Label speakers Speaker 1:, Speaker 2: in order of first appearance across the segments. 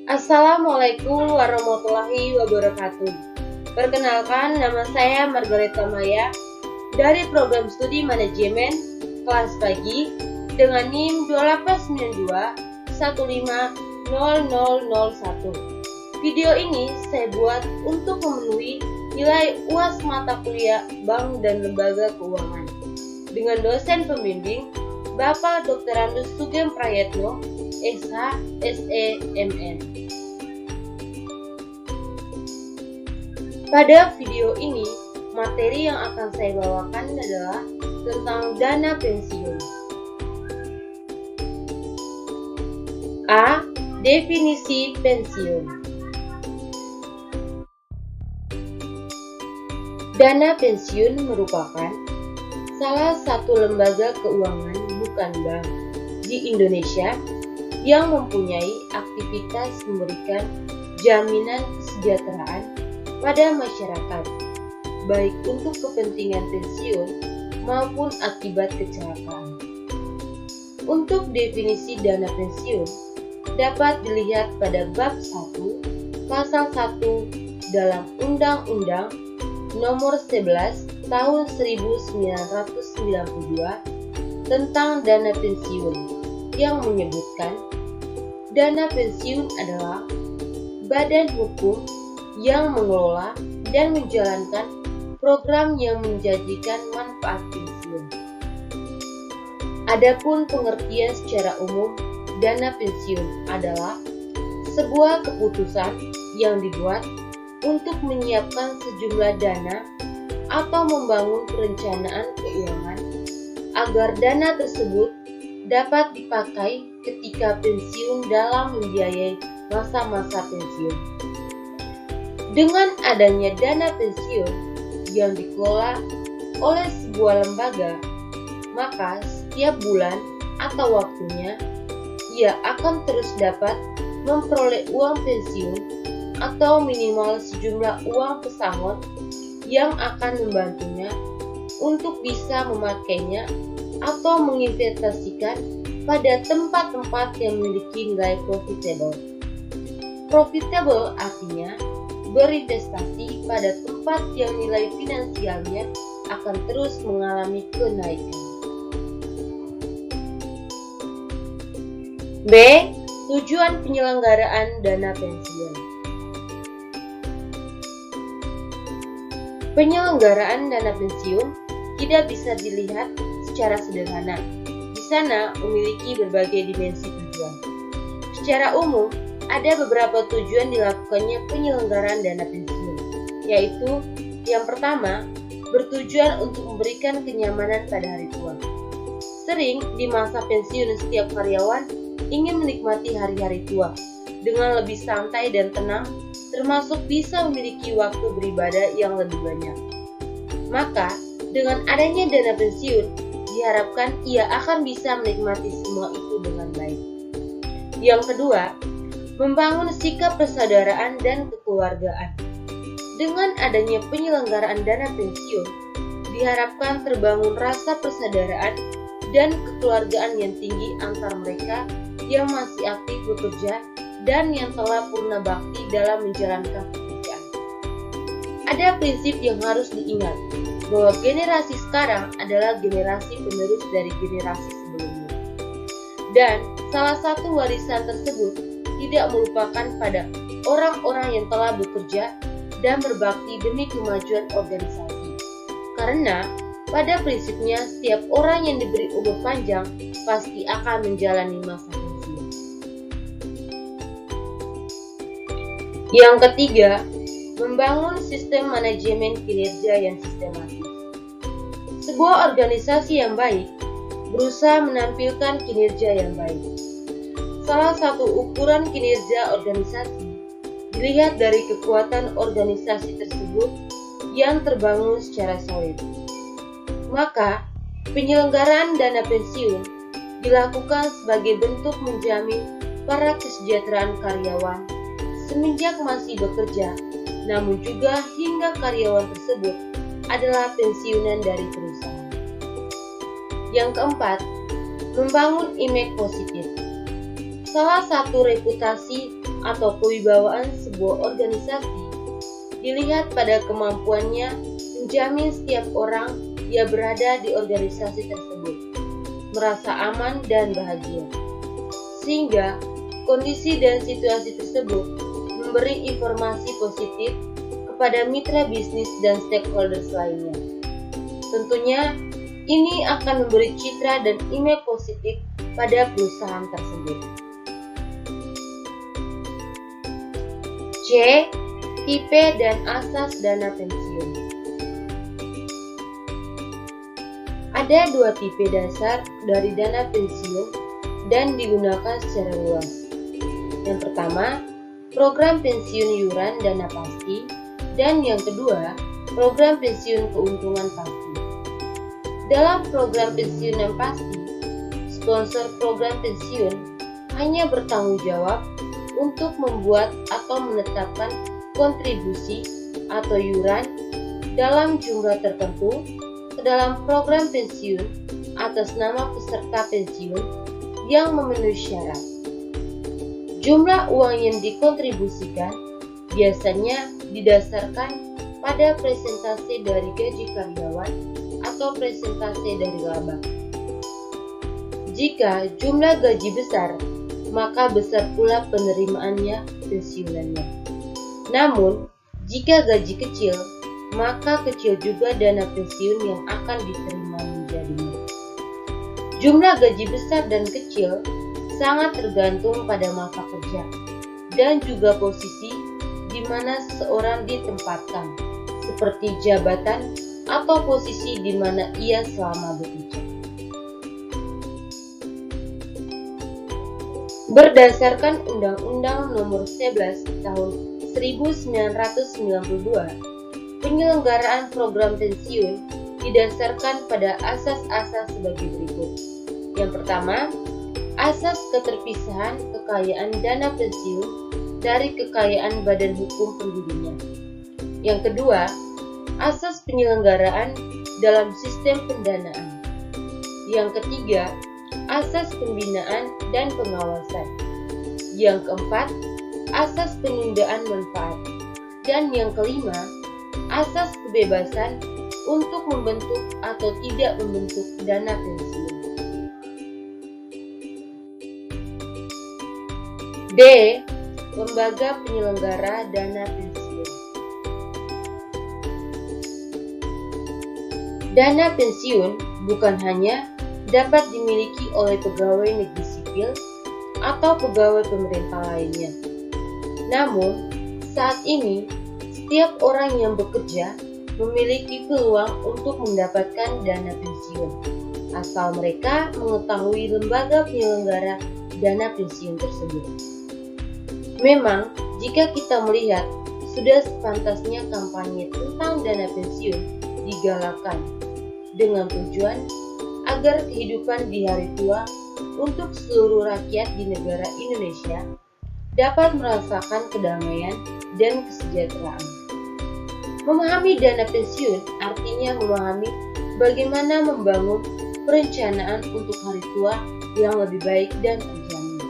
Speaker 1: Assalamualaikum warahmatullahi wabarakatuh. Perkenalkan, nama saya Margareta Maya dari Program Studi Manajemen kelas pagi dengan NIM 2892150001. Video ini saya buat untuk memenuhi nilai UAS mata kuliah Bank dan Lembaga Keuangan dengan dosen pembimbing Bapak Dr. Andus Sugeng Prayetno, SH, SE, MN. Pada video ini, materi yang akan saya bawakan adalah tentang dana pensiun. A. Definisi pensiun. Dana pensiun merupakan salah satu lembaga keuangan bukan bank di Indonesia yang mempunyai aktivitas memberikan jaminan kesejahteraan pada masyarakat, baik untuk kepentingan pensiun maupun akibat kecelakaan. Untuk definisi dana pensiun dapat dilihat pada bab 1, pasal 1 dalam Undang-Undang Nomor 11 Tahun 1992 tentang dana pensiun yang menyebutkan dana pensiun adalah badan hukum yang mengelola dan menjalankan program yang menjanjikan manfaat pensiun. Adapun pengertian secara umum, dana pensiun adalah sebuah keputusan yang dibuat untuk menyiapkan sejumlah dana atau membangun perencanaan keuangan agar dana tersebut dapat dipakai ketika pensiun dalam membiayai masa-masa pensiun. Dengan adanya dana pensiun yang dikelola oleh sebuah lembaga, maka setiap bulan atau waktunya ia akan terus dapat memperoleh uang pensiun atau minimal sejumlah uang pesangon yang akan membantunya untuk bisa memakainya atau menginvestasikan pada tempat-tempat yang memiliki nilai profitable. Profitable artinya berinvestasi pada tempat yang nilai finansialnya akan terus mengalami kenaikan. B. Tujuan penyelenggaraan dana pensiun. Penyelenggaraan dana pensiun tidak bisa dilihat secara sederhana. Di sana memiliki berbagai dimensi tujuan. Secara umum, ada beberapa tujuan dilakukannya penyelenggaraan dana pensiun, yaitu yang pertama, bertujuan untuk memberikan kenyamanan pada hari tua. Sering di masa pensiun setiap karyawan ingin menikmati hari-hari tua dengan lebih santai dan tenang, termasuk bisa memiliki waktu beribadah yang lebih banyak. Maka, dengan adanya dana pensiun, diharapkan ia akan bisa menikmati semua itu dengan baik. Yang kedua, membangun sikap persaudaraan dan kekeluargaan. Dengan adanya penyelenggaraan dana pensiun, diharapkan terbangun rasa persaudaraan dan kekeluargaan yang tinggi antar mereka yang masih aktif bekerja dan yang telah purna bakti dalam menjalankan pekerjaan. Ada prinsip yang harus diingat, bahwa generasi sekarang adalah generasi penerus dari generasi sebelumnya. Dan salah satu warisan tersebut tidak melupakan pada orang-orang yang telah bekerja dan berbakti demi kemajuan organisasi. Karena pada prinsipnya setiap orang yang diberi umur panjang pasti akan menjalani masa pensiun. Yang ketiga, membangun sistem manajemen kinerja yang sistematis. Sebuah organisasi yang baik berusaha menampilkan kinerja yang baik. Salah satu ukuran kinerja organisasi dilihat dari kekuatan organisasi tersebut yang terbangun secara solid. Maka, penyelenggaraan dana pensiun dilakukan sebagai bentuk menjamin para kesejahteraan karyawan semenjak masih bekerja, namun juga hingga karyawan tersebut adalah pensiunan dari perusahaan. Yang keempat, membangun image positif. Salah satu reputasi atau kewibawaan sebuah organisasi dilihat pada kemampuannya menjamin setiap orang yang berada di organisasi tersebut merasa aman dan bahagia, sehingga kondisi dan situasi tersebut memberi informasi positif kepada mitra bisnis dan stakeholders lainnya. Tentunya, ini akan memberi citra dan image positif pada perusahaan tersebut. C. Tipe dan asas dana pensiun. Ada dua tipe dasar dari dana pensiun dan digunakan secara luas. Yang pertama, program pensiun iuran dana pasti, dan yang kedua, program pensiun keuntungan pasti. Dalam program pensiun yang pasti, sponsor program pensiun hanya bertanggung jawab untuk membuat atau menetapkan kontribusi atau iuran dalam jumlah tertentu ke dalam program pensiun atas nama peserta pensiun yang memenuhi syarat. Jumlah uang yang dikontribusikan biasanya didasarkan pada presentase dari gaji karyawan atau presentase dari laba. Jika jumlah gaji besar, maka besar pula penerimaannya pensiunannya. Namun, jika gaji kecil, maka kecil juga dana pensiun yang akan diterima menjadinya. Jumlah gaji besar dan kecil sangat tergantung pada masa kerja dan juga posisi di mana seseorang ditempatkan, seperti jabatan atau posisi di mana ia selama bekerja. Berdasarkan Undang-Undang Nomor 11 Tahun 1992, penyelenggaraan program pensiun didasarkan pada asas-asas sebagai berikut. Yang pertama, asas keterpisahan kekayaan dana pensiun dari kekayaan badan hukum pendirinya. Yang kedua, asas penyelenggaraan dalam sistem pendanaan. Yang ketiga, asas pembinaan dan pengawasan. Yang keempat, asas penundaan manfaat. Dan yang kelima, asas kebebasan untuk membentuk atau tidak membentuk dana pensiun. D. Lembaga penyelenggara dana pensiun. Dana pensiun bukan hanya dapat dimiliki oleh pegawai negeri sipil atau pegawai pemerintah lainnya. Namun, saat ini setiap orang yang bekerja memiliki peluang untuk mendapatkan dana pensiun, asal mereka mengetahui lembaga penyelenggara dana pensiun tersebut. Memang, jika kita melihat, sudah sepantasnya kampanye tentang dana pensiun digalakan dengan tujuan agar kehidupan di hari tua untuk seluruh rakyat di negara Indonesia dapat merasakan kedamaian dan kesejahteraan. Memahami dana pensiun artinya memahami bagaimana membangun perencanaan untuk hari tua yang lebih baik dan terjamin.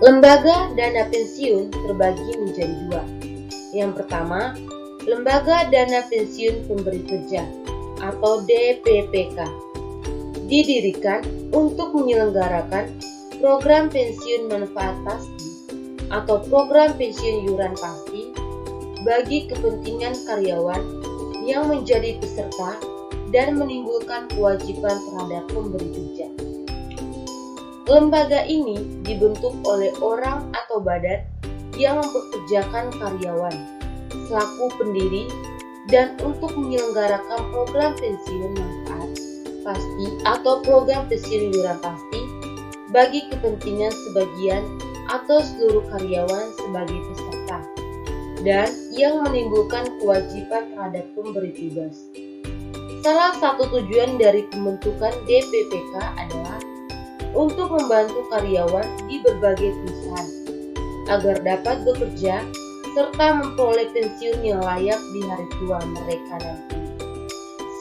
Speaker 1: Lembaga dana pensiun terbagi menjadi dua. Yang pertama, Lembaga Dana Pensiun Pemberi Kerja atau DPPK didirikan untuk menyelenggarakan program pensiun manfaat pasti atau program pensiun iuran pasti bagi kepentingan karyawan yang menjadi peserta dan menimbulkan kewajiban terhadap pemberi kerja. Lembaga ini dibentuk oleh orang atau badan yang mempekerjakan karyawan selaku pendiri dan untuk menyelenggarakan program pensiun manfaat pasti atau program pensiun iuran pasti bagi kepentingan sebagian atau seluruh karyawan sebagai peserta dan yang menimbulkan kewajiban terhadap pemberi tugas. Salah satu tujuan dari pembentukan DPPK adalah untuk membantu karyawan di berbagai perusahaan agar dapat bekerja serta memperoleh pensiun yang layak di hari tua mereka nanti.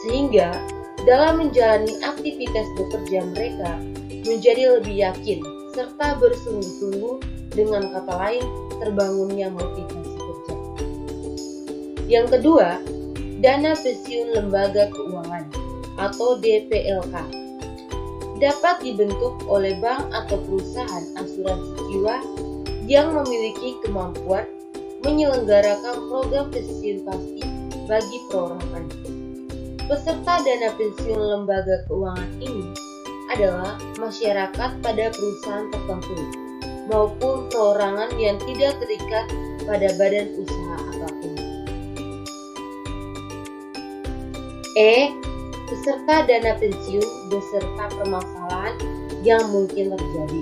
Speaker 1: Sehingga dalam menjalani aktivitas bekerja mereka menjadi lebih yakin serta bersungguh-sungguh, dengan kata lain terbangunnya motivasi kerja. Yang kedua, dana pensiun lembaga keuangan atau DPLK dapat dibentuk oleh bank atau perusahaan asuransi jiwa yang memiliki kemampuan menyelenggarakan program pensiun pasti bagi perorangan. Peserta dana pensiun lembaga keuangan ini adalah masyarakat pada perusahaan tertentu maupun perorangan yang tidak terikat pada badan usaha apapun. Peserta dana pensiun beserta permasalahan yang mungkin terjadi.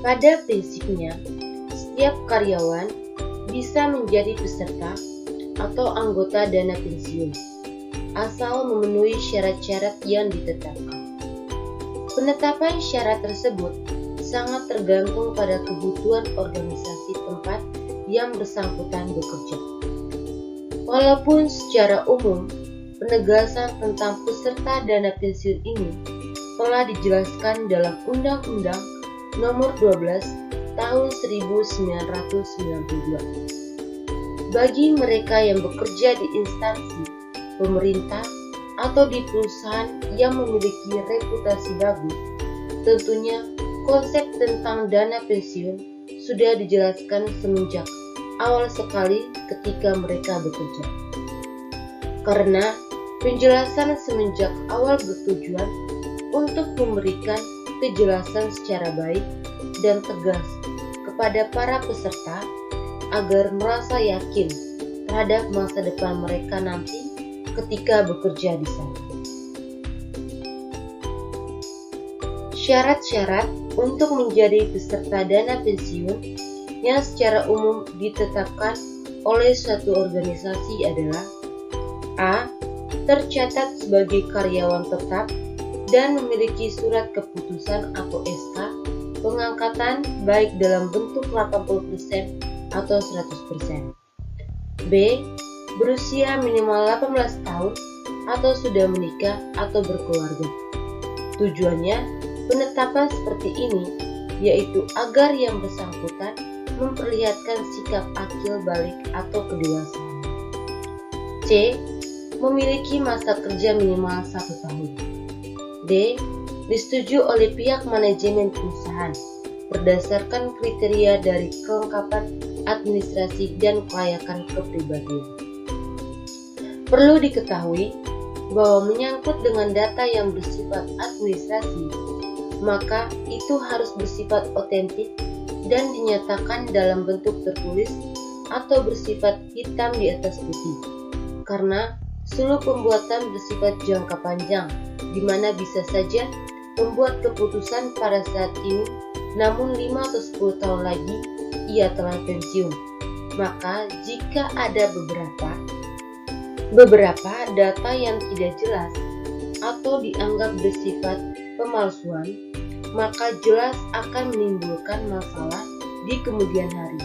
Speaker 1: Pada prinsipnya, setiap karyawan bisa menjadi peserta atau anggota dana pensiun, asal memenuhi syarat-syarat yang ditetapkan. Penetapan syarat tersebut sangat tergantung pada kebutuhan organisasi tempat yang bersangkutan bekerja. Walaupun secara umum, penegasan tentang peserta dana pensiun ini telah dijelaskan dalam Undang-Undang Nomor 12 Tahun 1992. Bagi mereka yang bekerja di instansi pemerintah atau di perusahaan yang memiliki reputasi bagus, tentunya konsep tentang dana pensiun sudah dijelaskan semenjak awal sekali ketika mereka bekerja. Karena penjelasan semenjak awal bertujuan untuk memberikan kejelasan secara baik dan tegas kepada para peserta agar merasa yakin terhadap masa depan mereka nanti ketika bekerja di sana. Syarat-syarat untuk menjadi peserta dana pensiun yang secara umum ditetapkan oleh suatu organisasi adalah: A. Tercatat sebagai karyawan tetap dan memiliki surat keputusan atau SK pengangkatan baik dalam bentuk 80% atau 100%. B. Berusia minimal 18 tahun atau sudah menikah atau berkeluarga. Tujuannya, penetapan seperti ini yaitu agar yang bersangkutan memperlihatkan sikap akil balik atau kedewasaan. C. Memiliki masa kerja minimal 1 tahun. D. Disetujui oleh pihak manajemen perusahaan berdasarkan kriteria dari kelengkapan administrasi dan kelayakan kepribadian. Perlu diketahui bahwa menyangkut dengan data yang bersifat administrasi, maka itu harus bersifat otentik dan dinyatakan dalam bentuk tertulis atau bersifat hitam di atas putih, karena seluruh pembuatan bersifat jangka panjang, di mana bisa saja membuat keputusan pada saat ini, namun 5 atau 10 tahun lagi ia telah pensiun. Maka jika ada beberapa data yang tidak jelas atau dianggap bersifat pemalsuan, maka jelas akan menimbulkan masalah di kemudian hari.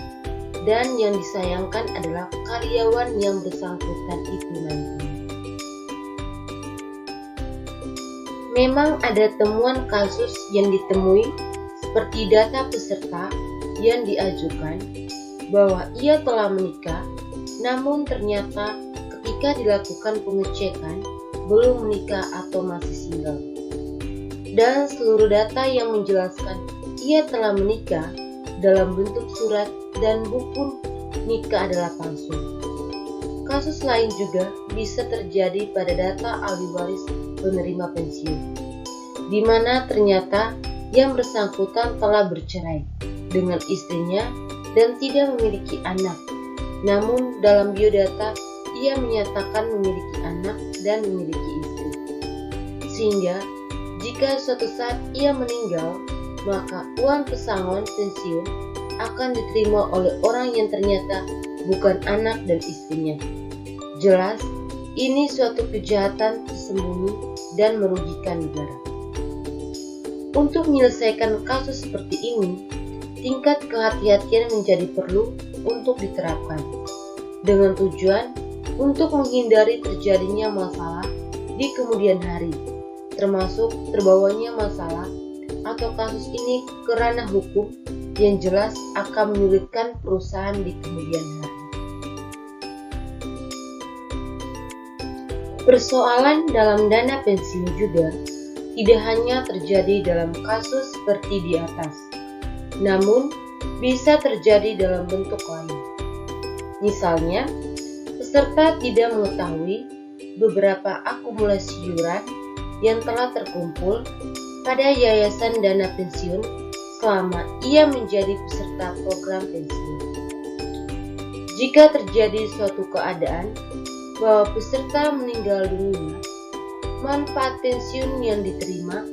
Speaker 1: Dan yang disayangkan adalah karyawan yang bersangkutan itu nanti. Memang ada temuan kasus yang ditemui seperti data peserta yang diajukan bahwa ia telah menikah, namun ternyata ketika dilakukan pengecekan belum menikah atau masih single. Dan seluruh data yang menjelaskan ia telah menikah dalam bentuk surat dan buku nikah adalah palsu. Kasus lain juga bisa terjadi pada data ahli waris penerima pensiun, di mana ternyata yang bersangkutan telah bercerai dengan istrinya dan tidak memiliki anak. Namun dalam biodata ia menyatakan memiliki anak dan memiliki istri. Sehingga jika suatu saat ia meninggal, maka uang pesangon pensiun akan diterima oleh orang yang ternyata bukan anak dan istrinya. Jelas, ini suatu kejahatan tersembunyi dan merugikan negara. Untuk menyelesaikan kasus seperti ini, tingkat kehati-hatian menjadi perlu untuk diterapkan, dengan tujuan untuk menghindari terjadinya masalah di kemudian hari, termasuk terbawanya masalah atau kasus ini ke ranah hukum yang jelas akan menyulitkan perusahaan di kemudian hari. Persoalan dalam dana pensiun juga tidak hanya terjadi dalam kasus seperti di atas, namun bisa terjadi dalam bentuk lain. Misalnya, peserta tidak mengetahui beberapa akumulasi iuran yang telah terkumpul pada yayasan dana pensiun selama ia menjadi peserta program pensiun. Jika terjadi suatu keadaan bahwa peserta meninggal dunia, manfaat pensiun yang diterima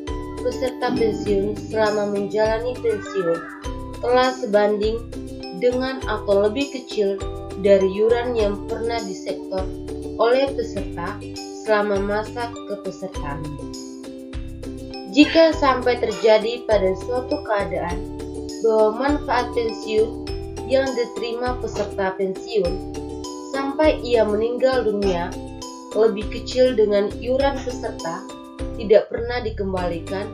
Speaker 1: peserta pensiun selama menjalani pensiun telah sebanding dengan atau lebih kecil dari iuran yang pernah disetor oleh peserta selama masa kepesertaannya. Jika sampai terjadi pada suatu keadaan bahwa manfaat pensiun yang diterima peserta pensiun sampai ia meninggal dunia lebih kecil dengan iuran peserta tidak pernah dikembalikan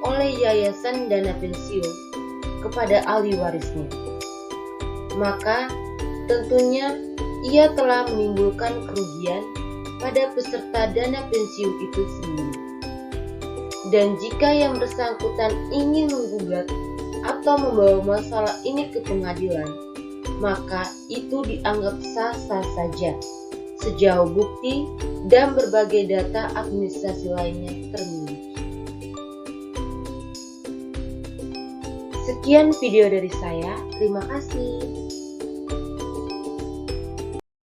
Speaker 1: oleh yayasan dana pensiun kepada ahli warisnya, maka tentunya ia telah menimbulkan kerugian pada peserta dana pensiun itu sendiri. Dan jika yang bersangkutan ingin menggugat atau membawa masalah ini ke pengadilan, maka itu dianggap sah-sah saja sejauh bukti dan berbagai data administrasi lainnya termiliki. Sekian video dari saya, terima kasih.